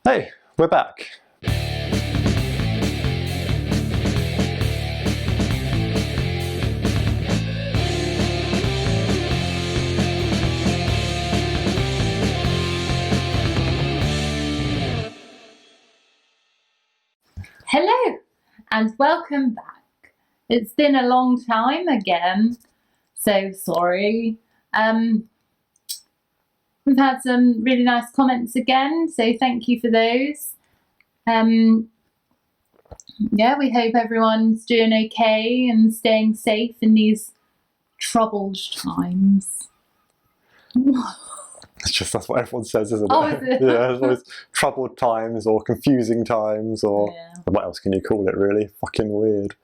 Hey, we're back. Hello and welcome back. It's been a long time again, so sorry. We've had some really nice comments again, so thank you for those. Yeah, we hope everyone's doing okay and staying safe in these troubled times. That's what everyone says, isn't it? Oh, is it? Yeah, it's always troubled times or confusing times or what else can you call it really? Fucking weird.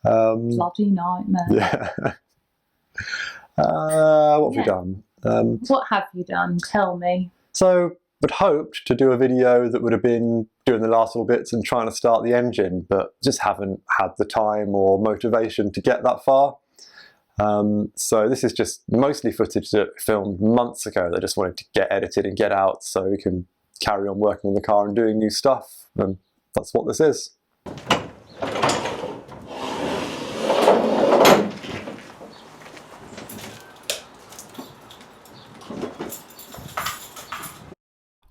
Bloody nightmare. Yeah. What have we done? What have you done? Tell me. So I'd hoped to do a video that would have been doing the last little bits and trying to start the engine, but just haven't had the time or motivation to get that far. So this is just mostly footage that I filmed months ago that I just wanted to get edited and get out so we can carry on working on the car and doing new stuff, and that's what this is.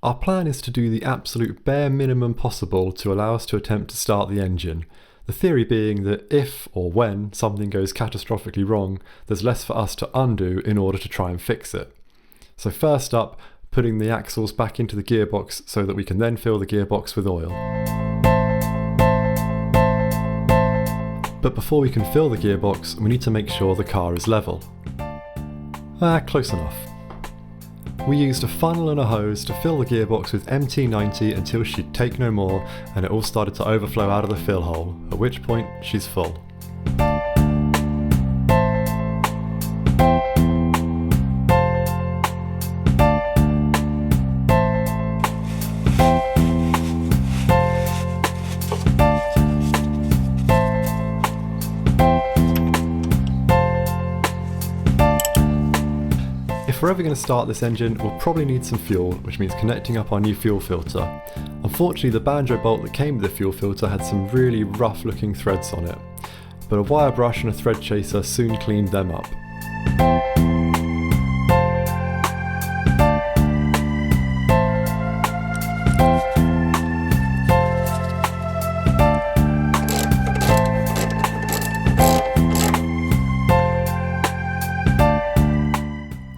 Our plan is to do the absolute bare minimum possible to allow us to attempt to start the engine. The theory being that if or when something goes catastrophically wrong, there's less for us to undo in order to try and fix it. So first up, putting the axles back into the gearbox so that we can then fill the gearbox with oil. But before we can fill the gearbox, we need to make sure the car is level. Close enough. We used a funnel and a hose to fill the gearbox with MT90 until she'd take no more and it all started to overflow out of the fill hole, at which point she's full. If we're ever going to start this engine, we'll probably need some fuel, which means connecting up our new fuel filter. Unfortunately, the banjo bolt that came with the fuel filter had some really rough looking threads on it, but a wire brush and a thread chaser soon cleaned them up.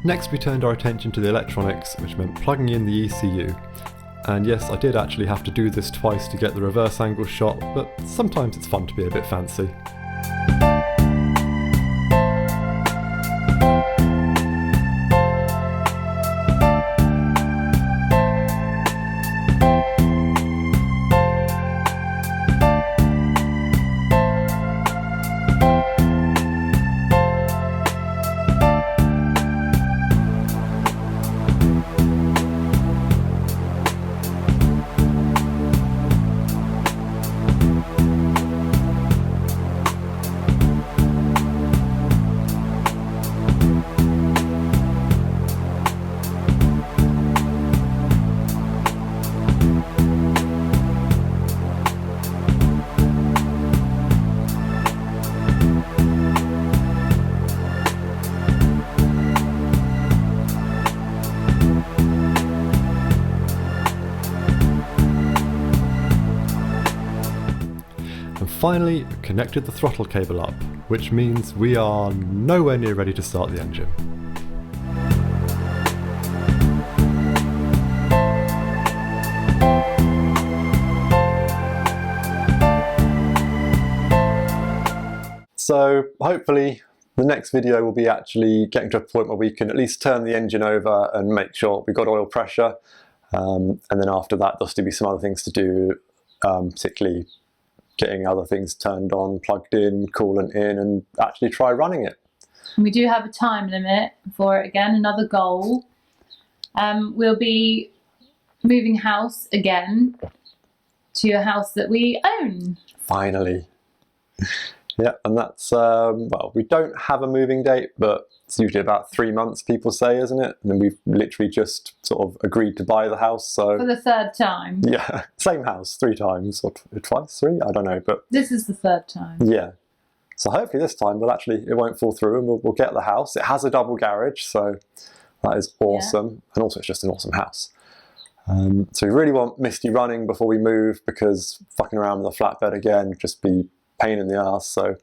Next we turned our attention to the electronics, which meant plugging in the ECU. And yes, I did actually have to do this twice to get the reverse angle shot, but sometimes it's fun to be a bit fancy. Finally, connected the throttle cable up, which means we are nowhere near ready to start the engine. So hopefully the next video will be actually getting to a point where we can at least turn the engine over and make sure we've got oil pressure, and then after that there'll still be some other things to do, particularly getting other things turned on, plugged in, coolant in, and actually try running it. And we do have a time limit for it again, another goal. We'll be moving house again to a house that we own. Finally. Yeah, and that's, well, we don't have a moving date, but It's usually about 3 months, people say, isn't it? And then we've literally just sort of agreed to buy the house. So For the third time. yeah, same house 3 times or twice, 3, I don't know, but This is the third time. yeah. So hopefully this time it won't fall through, and we'll get the house. It has a double garage, so that is awesome. Yeah. And also it's just an awesome house. So we really want Misty running before we move, because fucking around with a flatbed again would just be pain in the ass. So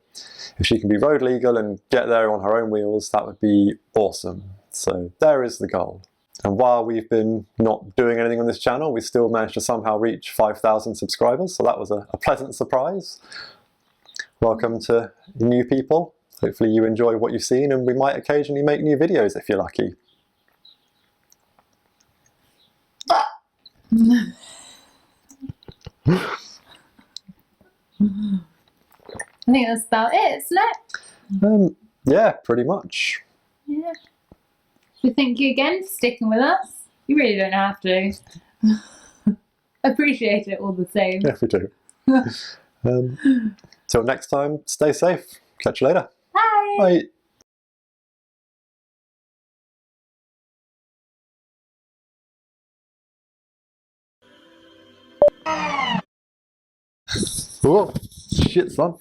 if she can be road legal and get there on her own wheels, that would be awesome. So there is the goal. And while we've been not doing anything on this channel, we still managed to somehow reach 5,000 subscribers. So that was a pleasant surprise. Welcome to new people. Hopefully you enjoy what you've seen, and we might occasionally make new videos if you're lucky. I think that's about it, isn't it? Yeah, pretty much. Yeah. We thank you again for sticking with us. You really don't have to. Appreciate it all the same. Yeah, we do. Till next time, stay safe. Catch you later. Bye. Bye. Oh, shit, son.